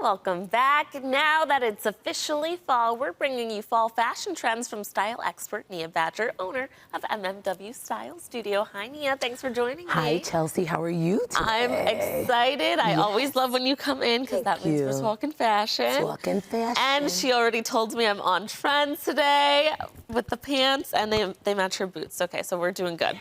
welcome back. Now that it's officially fall, we're bringing you fall fashion trends from style expert Nia Badger, owner of MMW Style Studio. Hi, Nia. Thanks for joining me. Hi, Chelsea. How are you today? I'm excited. I always love when you come in because that means we're talking fashion. Talking fashion. And she already told me I'm on trend today with the pants, and they match her boots. Okay, so we're doing good.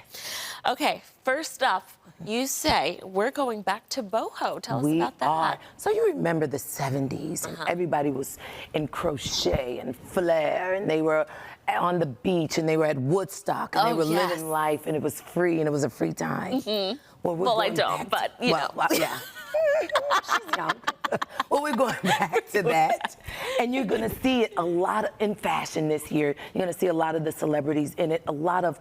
Okay, first up, you say we're going back to boho. Tell us about that. We are. So you remember the 70s, and everybody was in crochet and flair, and they were on the beach, and they were at Woodstock, and they were living life, and it was free, and it was a free time. Well, I don't, but you know. Well, yeah. She's young. Well, we're going back to that, and you're going to see it a lot in fashion this year. You're going to see a lot of the celebrities in it, a lot of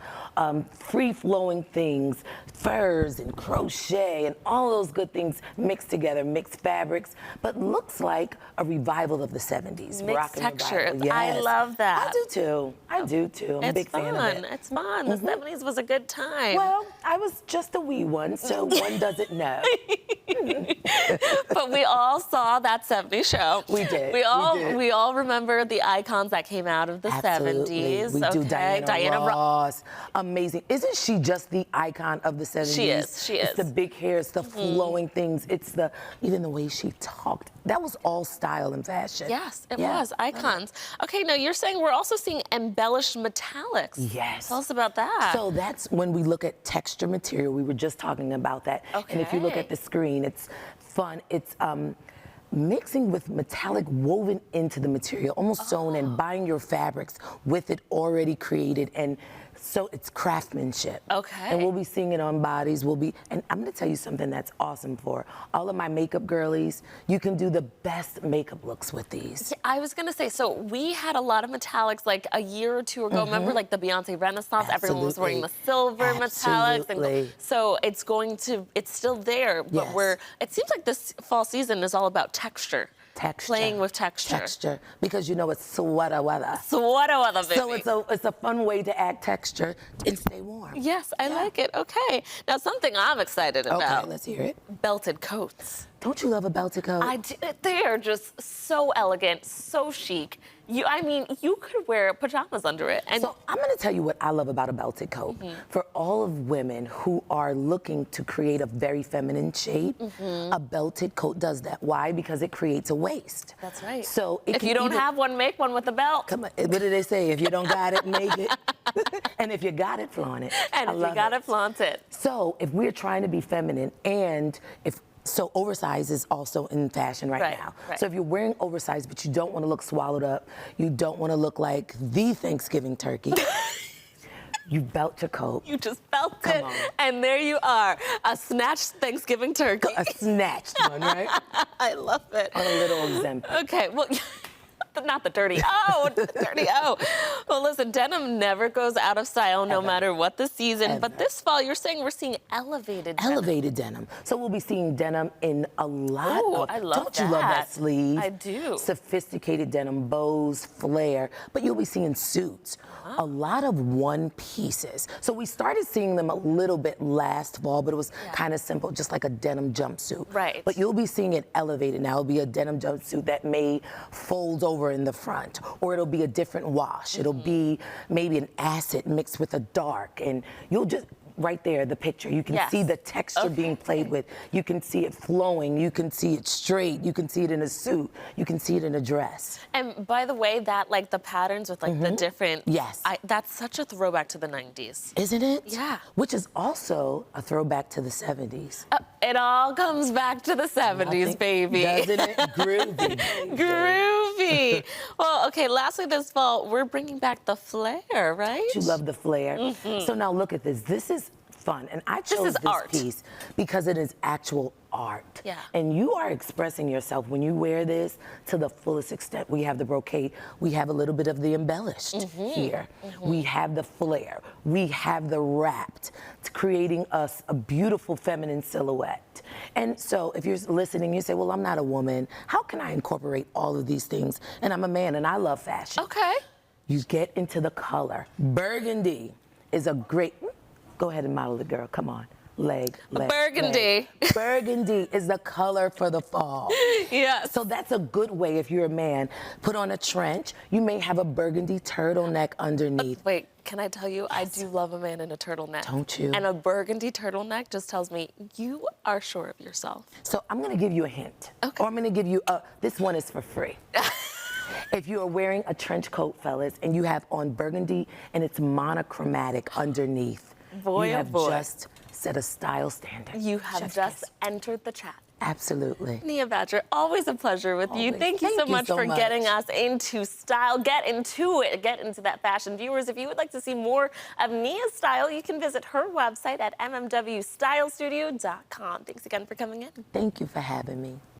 free-flowing things, furs and crochet and all those good things mixed together, mixed fabrics, but looks like a revival of the 70s. Mixed textures. Yes. I love that. I do too. I do too. I'm a big fan of it. It's fun. The 70s was a good time. Well, I was just a wee one, so one doesn't know. But we all saw that 70s show. We did. We all remember the icons that came out of the 70s. We do Diana Ross. Amazing. Isn't she just the icon of the 70s? She is. She is. It's the big hair, it's the flowing things, it's even the way she talked. That was all style and fashion. Yes, it was. Icons. Okay, now you're saying we're also seeing embellished metallics. Yes. Tell us about that. So that's when we look at texture material. We were just talking about that. Okay. And if you look at the screen, it's fun. It's mixing with metallic woven into the material, almost sewn, and buying your fabrics with it already created, and so it's craftsmanship. Okay. And we'll be seeing it on bodies. And I'm gonna tell you something that's awesome for all of my makeup girlies. You can do the best makeup looks with these. Yeah, I was gonna say, so we had a lot of metallics like a year or two ago. Remember, like the Beyonce Renaissance? Everyone was wearing the silver metallics. And so it's still there, but it seems like this fall season is all about texture. Playing with texture. Because you know it's sweater weather. Sweater weather, baby. So it's a fun way to add texture and stay warm. Yes, I like it. Okay. Now, something I'm excited about. Okay, let's hear it. Belted coats. Don't you love a belted coat? I do. They are just so elegant, so chic. I mean, you could wear pajamas under it. And so I'm going to tell you what I love about a belted coat. For all of women who are looking to create a very feminine shape, a belted coat does that. Why? Because it creates a waist. That's right. So if you don't have one, make one with a belt. Come on, what do they say? If you don't got it, make it. And if you got it, flaunt it. And if you got it, flaunt it. So if we're trying to be feminine, and so oversized is also in fashion right now. So if you're wearing oversized, but you don't want to look swallowed up, you don't want to look like the Thanksgiving turkey, you belt your coat. You just belt it, and there you are, a snatched Thanksgiving turkey. A snatched one, right? I love it. On a little exempt. Okay, well, not the dirty O, the dirty O. Well, listen, denim never goes out of style no matter what the season. But this fall, you're saying we're seeing elevated denim. So we'll be seeing denim in a lot of... I love Don't you love that sleeve? I do. Sophisticated denim, bows, flare. But you'll be seeing suits. A lot of one pieces. So we started seeing them a little bit last fall, but it was kind of simple, just like a denim jumpsuit. Right. But you'll be seeing it elevated now. It'll be a denim jumpsuit that may fold over in the front, or it'll be a different wash. It'll be maybe an acid mixed with a dark, and you'll just... Right there, the picture. You can see the texture being played with. You can see it flowing. You can see it straight. You can see it in a suit. You can see it in a dress. And by the way, that like the patterns with like the different... Yes. That's such a throwback to the 90s. Isn't it? Yeah. Which is also a throwback to the 70s. It all comes back to the 70s, baby. Doesn't it? Groovy. Groovy. Well, okay, lastly this fall, we're bringing back the flare, right? You love the flare. So now look at this. This is fun, and I chose this piece because it is actual art. Yeah. And you are expressing yourself when you wear this to the fullest extent. We have the brocade, we have a little bit of the embellished here. We have the flare, we have the wrapped, it's creating us a beautiful feminine silhouette. And so if you're listening, you say, well, I'm not a woman, how can I incorporate all of these things? And I'm a man and I love fashion. Okay. You get into the color. Burgundy is a great... Go ahead and model it, girl. Come on. leg. Burgundy. Burgundy is the color for the fall. Yes. So that's a good way if you're a man. Put on a trench. You may have a burgundy turtleneck underneath. Wait, can I tell you, I do love a man in a turtleneck. Don't you? And a burgundy turtleneck just tells me you are sure of yourself. So I'm gonna give you a hint. Okay. Or I'm gonna give you this one is for free. If you are wearing a trench coat, fellas, and you have on burgundy and it's monochromatic underneath, Boy, you oh have boy. just set a style standard. You have Chef's just kiss. entered the chat. Absolutely. Nia Badger, always a pleasure with you. Always. Thank you so much for much. getting us into style. Get into it. Get into that fashion. Viewers, if you would like to see more of Nia's style, you can visit her website at mmwstylestudio.com. Thanks again for coming in. Thank you for having me.